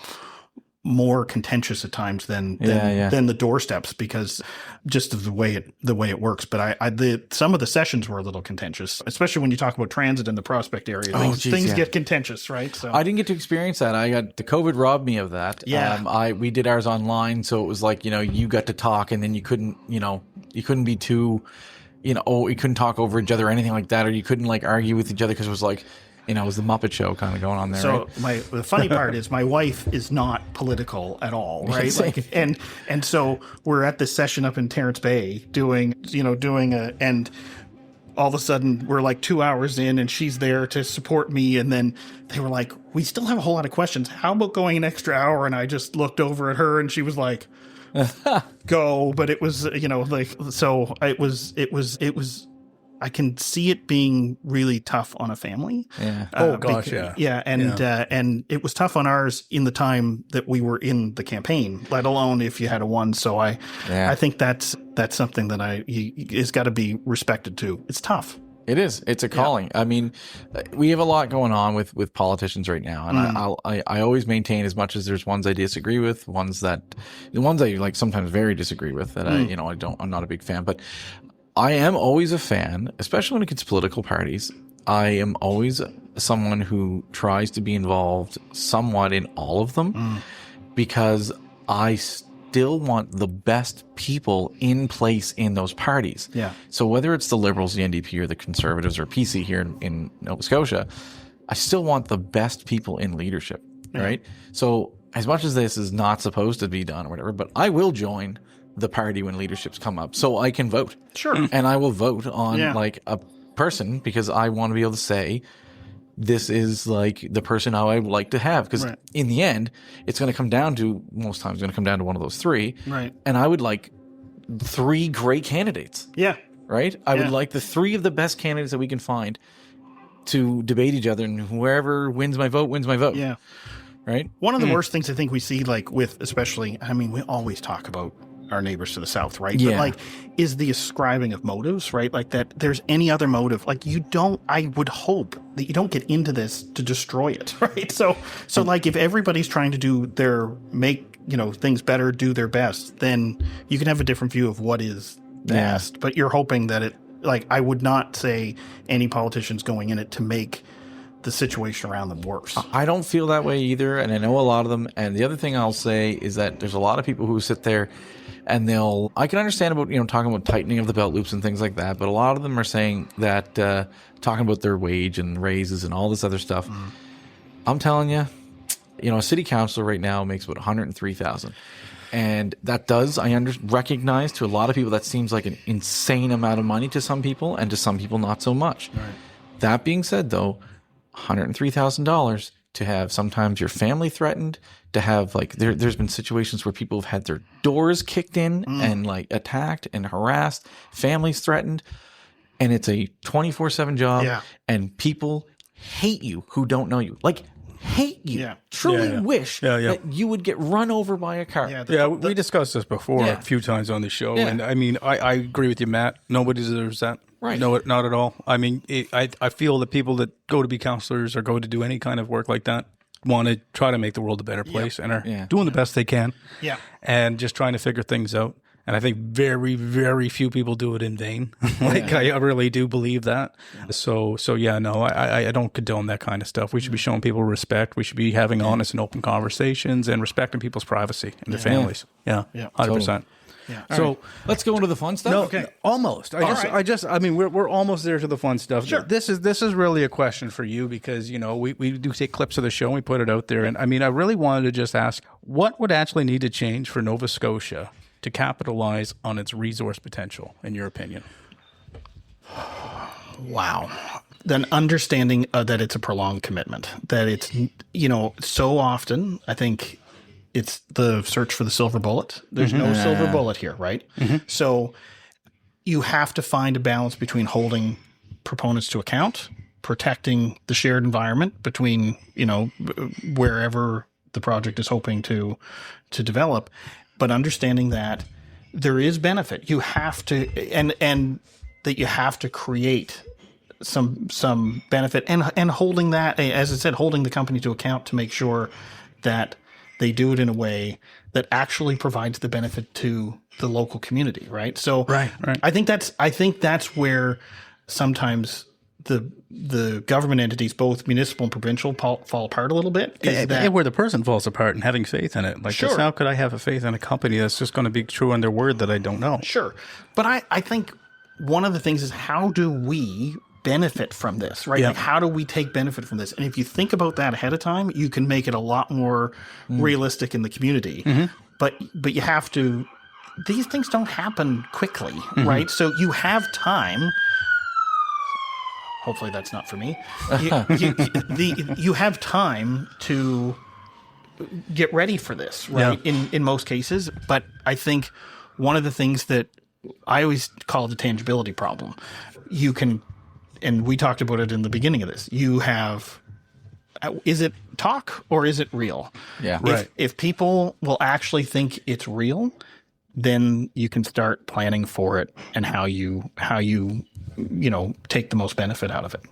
more contentious at times than the doorsteps, because just of the way it works. But some of the sessions were a little contentious, especially when you talk about transit in the Prospect area. Things get contentious, right? So I didn't get to experience that. The COVID robbed me of that. Yeah. We did ours online, so it was like, you got to talk, and then you couldn't be too, you couldn't talk over each other or anything like that, or you couldn't like argue with each other, because it was like, it was the Muppet Show kind of going on there. So right? The funny part is my wife is not political at all, right? Like, and so we're at this session up in Terrence Bay doing and all of a sudden we're like 2 hours in, and she's there to support me, and then they were like, "We still have a whole lot of questions. How about going an extra hour?" And I just looked over at her, and she was like, "Go," but it was so it was I can see it being really tough on a family. Yeah. Yeah. And it was tough on ours in the time that we were in the campaign, let alone if you had a one. So I think that's something that it's got to be respected too. It's tough. It is. It's a calling. I mean, we have a lot going on with politicians right now, and I always maintain, as much as there's ones I disagree with, the ones I like sometimes very disagree with that I'm not a big fan, but I am always a fan, especially when it gets to political parties. I am always someone who tries to be involved somewhat in all of them because I still want the best people in place in those parties. Yeah. So whether it's the Liberals, the NDP, or the Conservatives, or PC here in Nova Scotia, I still want the best people in leadership, right? So as much as this is not supposed to be done or whatever, but I will join the party when leaderships come up so I can vote. Sure. And I will vote on like a person because I want to be able to say, this is like the person I would like to have. Because in the end, it's going to come down to, most times, going to come down to one of those three. Right. And I would like 3 great candidates. Yeah. Right? I would like the 3 of the best candidates that we can find to debate each other, and whoever wins my vote wins my vote. Yeah. Right? One of the worst things I think we see, like with, especially, I mean, we always talk about our neighbors to the south, right? Yeah. But like, is the ascribing of motives, right? Like that there's any other motive. Like I would hope that you don't get into this to destroy it, right? So like if everybody's trying to make things better, do their best, then you can have a different view of what is best. But you're hoping that it, like, I would not say any politicians going in it to make the situation around them worse. I don't feel that way either, and I know a lot of them. And the other thing I'll say is that there's a lot of people who sit there and I can understand about, talking about tightening of the belt loops and things like that, but a lot of them are saying that, talking about their wage and raises and all this other stuff. I'm telling you, a city councilor right now makes about $103,000. And that does, recognize to a lot of people, that seems like an insane amount of money to some people, and to some people not so much. Right. That being said, though, $103,000 to have sometimes your family threatened, to have like there's been situations where people have had their doors kicked in and like attacked and harassed, families threatened, and it's a 24/7 job, and people hate you who don't know you, like hate you, truly wish that you would get run over by a car. We discussed this before a few times on the show, and I mean, I agree with you, Matt. Nobody deserves that. Right. No, not at all. I mean, I feel that people that go to be counselors or go to do any kind of work like that want to try to make the world a better place and are doing the best they can. Yeah. And just trying to figure things out. And I think very, very few people do it in vain. I really do believe that. Yeah. So no, I don't condone that kind of stuff. We should be showing people respect. We should be having honest and open conversations and respecting people's privacy and their families. Yeah. 100%. Totally. Yeah. So right. Let's go into the fun stuff. No, okay. Almost. I mean, we're almost there to the fun stuff. Sure. This is really a question for you because, we do take clips of the show and we put it out there. And I mean, I really wanted to just ask, what would actually need to change for Nova Scotia to capitalize on its resource potential, in your opinion? Wow. Then understanding that it's a prolonged commitment, that it's, so often, I think, it's the search for the silver bullet. There's no silver bullet here, right? Mm-hmm. So you have to find a balance between holding proponents to account, protecting the shared environment between, wherever the project is hoping to develop, but understanding that there is benefit. You have to, and that you have to create some benefit and holding that, as I said, holding the company to account to make sure that they do it in a way that actually provides the benefit to the local community, right? So right. I think that's where sometimes the government entities, both municipal and provincial, fall apart a little bit. Where the person falls apart and having faith in it. Like, just how could I have a faith in a company that's just going to be true on their word that I don't know? Sure. But I think one of the things is, how do we benefit from this, right? Like, how do we take benefit from this? And if you think about that ahead of time, you can make it a lot more realistic in the community. Mm-hmm. But you have to, these things don't happen quickly, right? So you have time. Hopefully that's not for me. You have time to get ready for this, right? Yeah. In most cases. But I think one of the things that I always call the tangibility problem. you can, and we talked about it in the beginning of this, you have, is it talk or is it real? Yeah. Right. If people will actually think it's real, then you can start planning for it and how you take the most benefit out of it.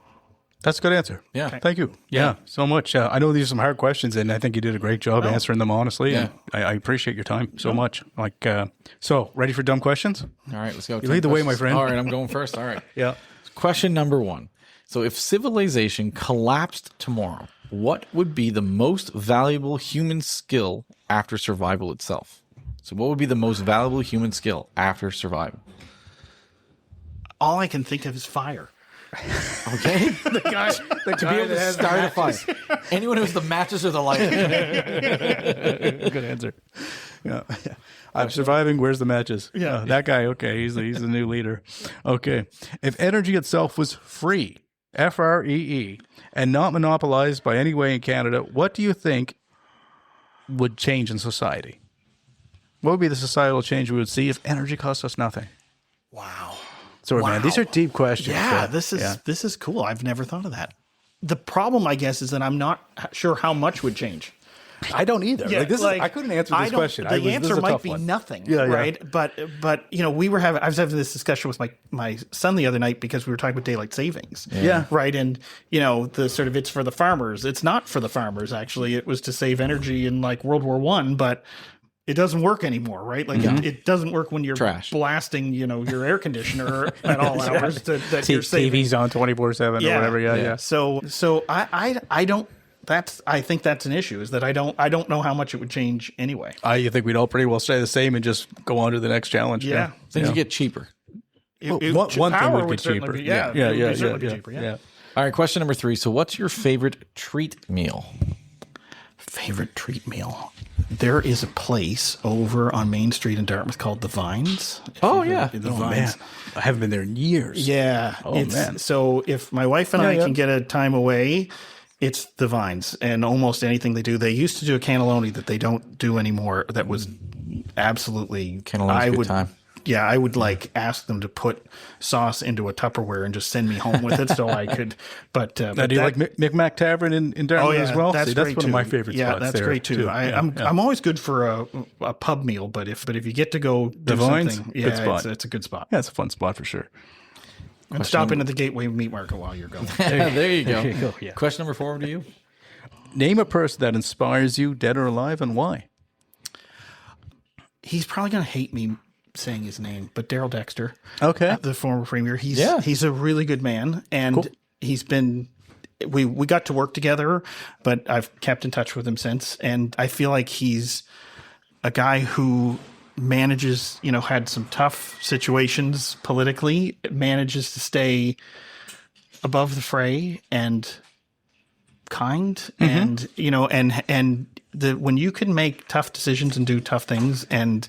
That's a good answer. Yeah. Okay. Thank you. Yeah, so much. I know these are some hard questions, and I think you did a great job answering them honestly. Yeah. And I appreciate your time so much. So ready for dumb questions? All right, let's go. You lead the way, my friend. All right, I'm going first. All right. Yeah. Question number 1. So if civilization collapsed tomorrow, what would be the most valuable human skill after survival itself? So what would be the most valuable human skill after survival? All I can think of is fire. Okay. The guy To be able to start a fire. Anyone who's the matches or the light. Good answer. Yeah. I'm surviving. Where's the matches? Yeah. That guy. Okay. He's the new leader. Okay. If energy itself was free, FREE, and not monopolized by any way in Canada, what do you think would change in society? What would be the societal change we would see if energy cost us nothing? Wow. Sorry, man. These are deep questions. Yeah, this is cool. I've never thought of that. The problem, I guess, is that I'm not sure how much would change. I don't either. Yeah, I couldn't answer this question. The answer might be nothing, right? But I was having this discussion with my son the other night because we were talking about daylight savings. Yeah. Right. And the sort of it's for the farmers. It's not for the farmers, actually. It was to save energy in like World War I, but it doesn't work anymore, right? Like it doesn't work when you're blasting, your air conditioner at all hours that you're saving. TV's on 24/7 or whatever. Yeah. So I don't. I think that's an issue. Is that I don't know how much it would change anyway. I think we'd all pretty well stay the same and just go on to the next challenge. Yeah. Things get cheaper. One thing would get cheaper. Be cheaper. Yeah. All right, question number 3. So what's your favorite treat meal? Favorite treat meal? There is a place over on Main Street in Dartmouth called The Vines. The Man. Vines. I haven't been there in years. Yeah. Man. So if my wife and I can get a time away, it's The Vines, and almost anything they do. They used to do a cannelloni that they don't do anymore. That was absolutely Cannelloni's a good time. Yeah, I would ask them to put sauce into a Tupperware and just send me home with it so I could. But do you like Micmac Tavern in Dartmouth as well? That's one of my favorite spots. Yeah, that's great too. I'm always good for a pub meal, but if you get to go do something, good spot. It's a good spot. Yeah, it's a fun spot for sure. And stop in at the Gateway Meat Market while you're going. There you go. Yeah. Question number 4 to you. Name a person that inspires you, dead or alive, and why? He's probably going to hate me saying his name, but Daryl Dexter, the former premier, he's a really good man, and he's been. We got to work together, but I've kept in touch with him since, and I feel like he's a guy who manages, had some tough situations politically, manages to stay above the fray and kind, and when you can make tough decisions and do tough things and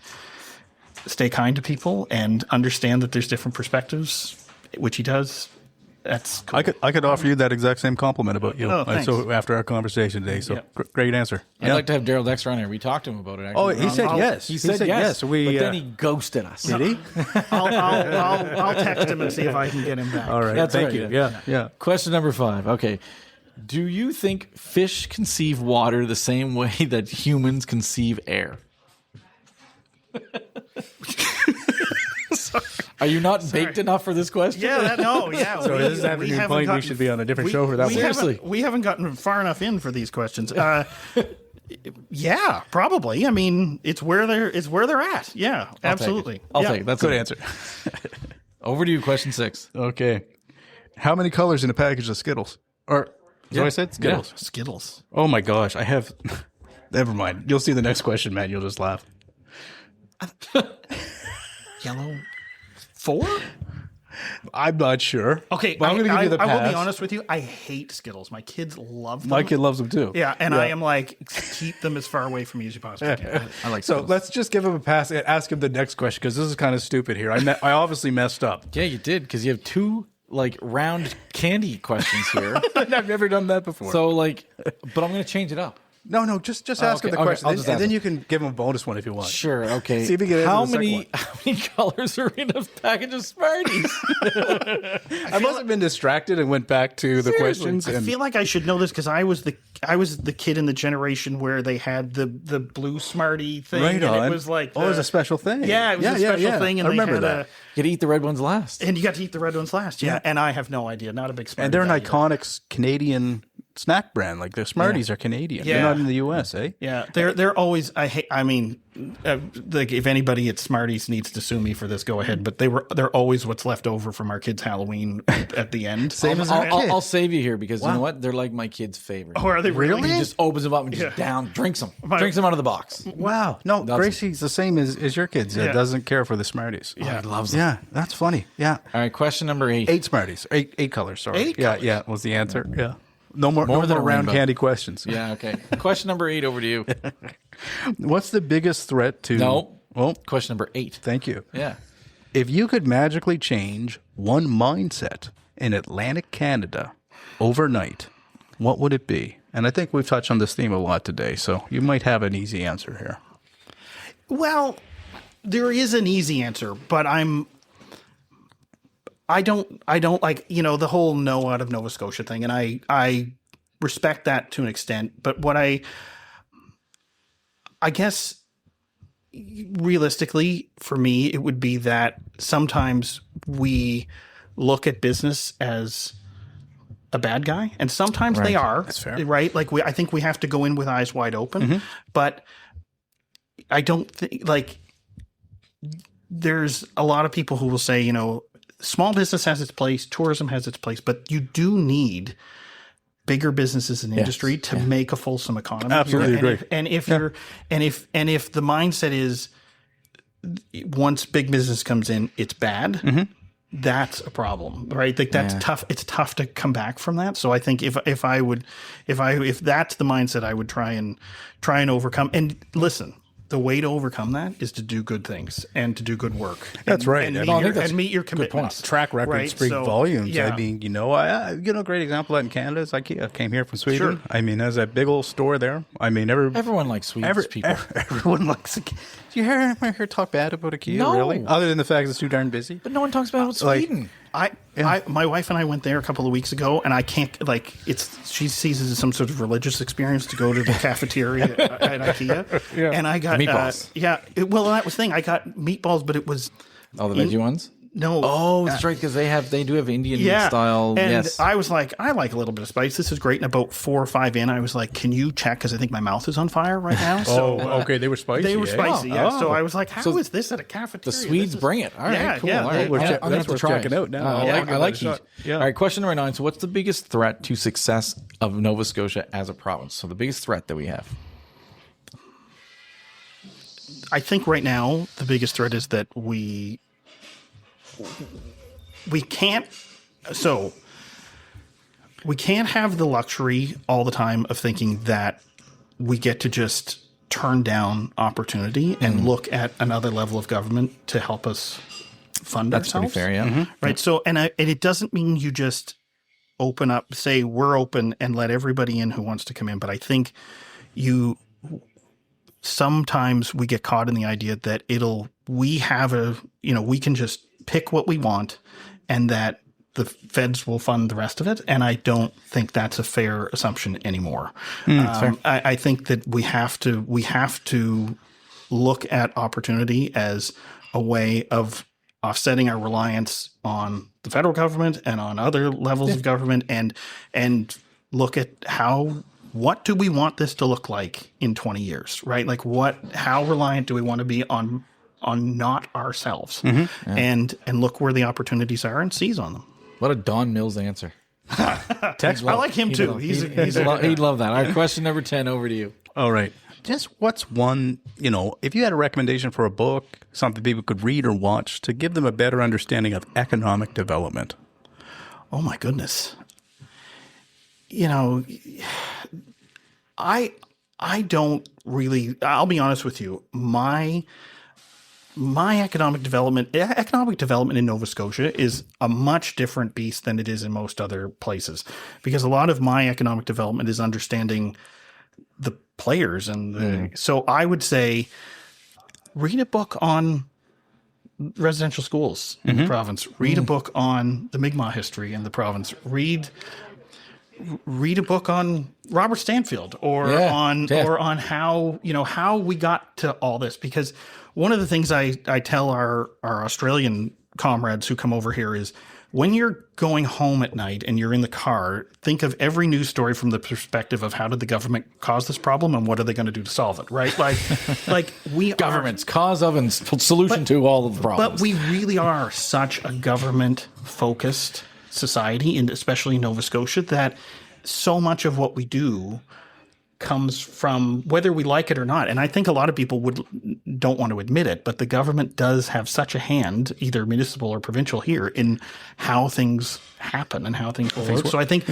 stay kind to people and understand that there's different perspectives, which he does. That's cool. I could offer you that exact same compliment about you. Thanks. So after our conversation today, great answer. I'd like to have Daryl Dexter on here. We talked to him about it. Actually. Oh, he said yes. He said yes. But then he ghosted us. Did he? I'll text him and see if I can get him back. All right. That's Thank right, you. yeah. Yeah. Question number 5. Okay. Do you think fish conceive water the same way that humans conceive air? Are you not baked enough for this question? Yeah, yeah. So this is having your point. We should be on a different show for that one. Seriously. We haven't gotten far enough in for these questions. Yeah, probably. I mean, it's where they're at. Yeah, absolutely. I'll take it. That's Good it. answer. Over to you. Question 6. Okay. How many colors in a package of Skittles? Or what I said? Skittles. Yeah. Skittles. Oh my gosh, I have. Never mind. You'll see the next question, man. You'll just laugh. Yellow. 4? I'm not sure. Okay, but I'm going to give you the pass. I will be honest with you. I hate Skittles. My kids love them. My kid loves them too. Yeah, and I am like, keep them as far away from me as you possibly can. I like So Skittles. let's just give him a pass and ask him the next question because this is kind of stupid here. I obviously messed up. Yeah, you did, because you have 2 round candy questions here. I've never done that before. So but I'm going to change it up. No, just ask him the question, and then you can give him a bonus one if you want. Sure. Okay. See if you can how many colors are in a package of Smarties? I must have been distracted and went back to the questions. I feel like I should know this because I was the kid in the generation where they had the blue Smartie thing. Right on. And it was like it was a special thing. Yeah, it was a special thing. And I remember that. You could eat the red ones last. And you got to eat the red ones last. Yeah. And I have no idea. Not a big Smartie. And they're an iconic Canadian snack brand. Like the Smarties are Canadian. Yeah. They're not in the US, eh? Yeah, they're always. I mean, like if anybody at Smarties needs to sue me for this, go ahead. But they're always what's left over from our kids' Halloween at the end. Same as I'll save you here because you know what? They're like my kid's favorite. Oh, are they really? He just opens them up and just drinks them out of the box. Wow. No, Gracie's the same as your kids. Doesn't care for the Smarties. Yeah, loves them. Yeah, that's funny. Yeah. All right, question number 8. 8 Smarties. 8 colors. Sorry. 8 colors? Yeah, was the answer. Yeah. No more than a round rainbow. candy questions. Yeah, okay. Question number 8 over to you. What's the biggest threat to... No. Well, question number 8. Thank you. Yeah. If you could magically change one mindset in Atlantic Canada overnight, what would it be? And I think we've touched on this theme a lot today, so you might have an easy answer here. Well, there is an easy answer, but I don't like, the whole no out of Nova Scotia thing. And I respect that to an extent. But what I guess realistically for me, it would be that sometimes we look at business as a bad guy, and sometimes they are. That's fair. Right? Like I think we have to go in with eyes wide open, Mm-hmm. but I don't think there's a lot of people who will say, small business has its place, tourism has its place, but you do need bigger businesses in industry to make a fulsome economy. Absolutely agree. And if the mindset is once big business comes in, it's bad. That's a problem, right? Like that's tough. It's tough to come back from that. So I think if that's the mindset, I would try and overcome. And listen, the way to overcome that is to do good things and to do good work. That's right. And meet your commitments. Track records speak volumes. Yeah. I mean, a great example of that in Canada is IKEA. I came here from Sweden. Sure. I mean, there's a big old store there. I mean, everyone likes Swedish people. Everyone likes IKEA. Do you hear talk bad about IKEA? No. Really? Other than the fact it's too darn busy. But no one talks about Sweden. My wife and I went there a couple of weeks ago, and I can't she sees it as some sort of religious experience to go to the cafeteria at IKEA. And I got meatballs. That was the thing. I got meatballs, but it was the veggie ones. No. Oh, that's right, because they do have Indian style. And yes. I was like, I like a little bit of spice. This is great. And about 4 or 5 in, I was like, can you check? Because I think my mouth is on fire right now. So, okay. They were spicy. They were spicy, yeah. So I was like, how is this at a cafeteria? The Swedes bring it. All right, cool. Yeah, all right. I'm going to have to try it out now. I like heat. Yeah. All right, question number 9. So what's the biggest threat to success of Nova Scotia as a province? So the biggest threat that we have. I think right now the biggest threat is that we can't have the luxury all the time of thinking that we get to just turn down opportunity and look at another level of government to help us fund ourselves. That's pretty fair, yeah. Mm-hmm. Right. So, and it doesn't mean you just open up, say we're open and let everybody in who wants to come in. But I think sometimes we get caught in the idea that we can just pick what we want and that the feds will fund the rest of it. And I don't think that's a fair assumption anymore. I think that we have to look at opportunity as a way of offsetting our reliance on the federal government and on other levels of government and look at what do we want this to look like in 20 years, right? Like how reliant do we want to be on not ourselves and look where the opportunities are and seize on them. What a Don Mills answer. I like him too. He'd love that. All right, question number 10 over to you. All right. Just what's one, if you had a recommendation for a book, something people could read or watch to give them a better understanding of economic development? Oh my goodness. I don't really, I'll be honest with you. My economic development in Nova Scotia is a much different beast than it is in most other places, because a lot of my economic development is understanding the players. And so I would say read a book on residential schools in the province. Read a book on the Mi'kmaq history in the province. Read a book on Robert Stanfield or on how we got to all this. Because one of the things I tell our Australian comrades who come over here is, when you're going home at night and you're in the car, think of every news story from the perspective of how did the government cause this problem and what are they going to do to solve it, right? Like we government's cause of and solution to all of the problems. But we really are such a government-focused society, and especially in Nova Scotia, that so much of what we do comes from whether we like it or not. And I think a lot of people don't want to admit it, but the government does have such a hand, either municipal or provincial here, in how things happen and how things work. So I think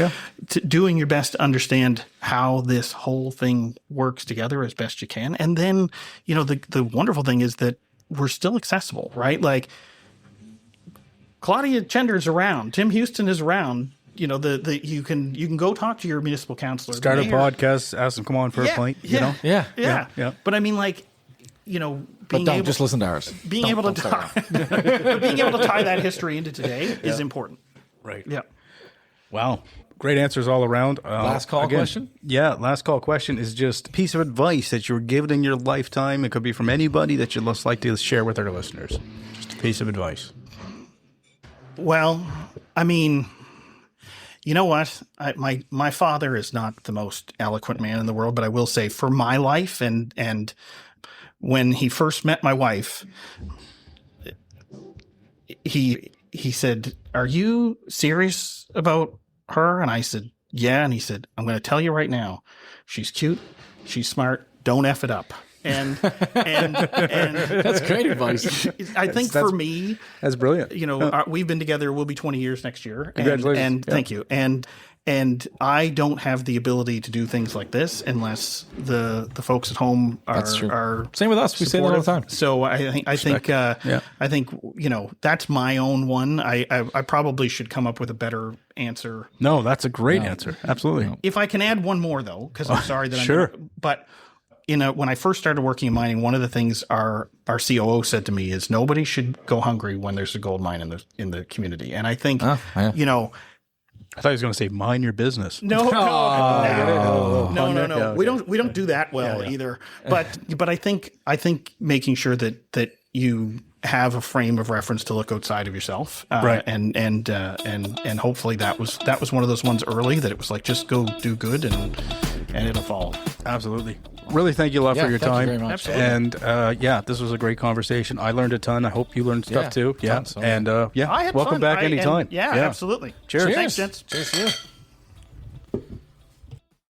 doing your best to understand how this whole thing works together as best you can. And then, the wonderful thing is that we're still accessible, right? Like Claudia Chender's around, Tim Houston is around. You can go talk to your municipal councillor. Start a podcast, ask them come on for a pint. Yeah. But I mean, but don't just listen to ours. Being able to tie that history into today is important. Right. Yeah. Wow. Great answers all around. Last call question? Yeah, last call question is just a piece of advice that you were given in your lifetime. It could be from anybody that you'd most like to share with our listeners. Just a piece of advice. Well, I mean, you know what? My father is not the most eloquent man in the world, but I will say for my life and when he first met my wife, he said, "Are you serious about her?" And I said, "Yeah." And he said, "I'm going to tell you right now, she's cute, she's smart, don't F it up." And that's great advice. I think for me, that's brilliant. We've been together. We'll be 20 years next year. Congratulations. And thank you. And I don't have the ability to do things like this unless the folks at home are. That's true. Are same with us. We say that all the time. So I think that's my own one. I probably should come up with a better answer. No, that's a great answer. Absolutely. If I can add one more though, because I'm sorry that sure. But when I first started working in mining, one of the things our COO said to me is nobody should go hungry when there's a gold mine in the community. And I think, I thought he was going to say mind your business. No. We don't do that well either. But I think making sure that you have a frame of reference to look outside of yourself, right? And hopefully that was one of those ones early that it was like just go do good and it'll follow. Absolutely. Really thank you a lot for your time. Thank you very much. Absolutely. And this was a great conversation. I learned a ton. I hope you learned stuff too. Yeah. So. And I had welcome fun. back anytime. Absolutely. Cheers. Thanks, gents. Cheers to you.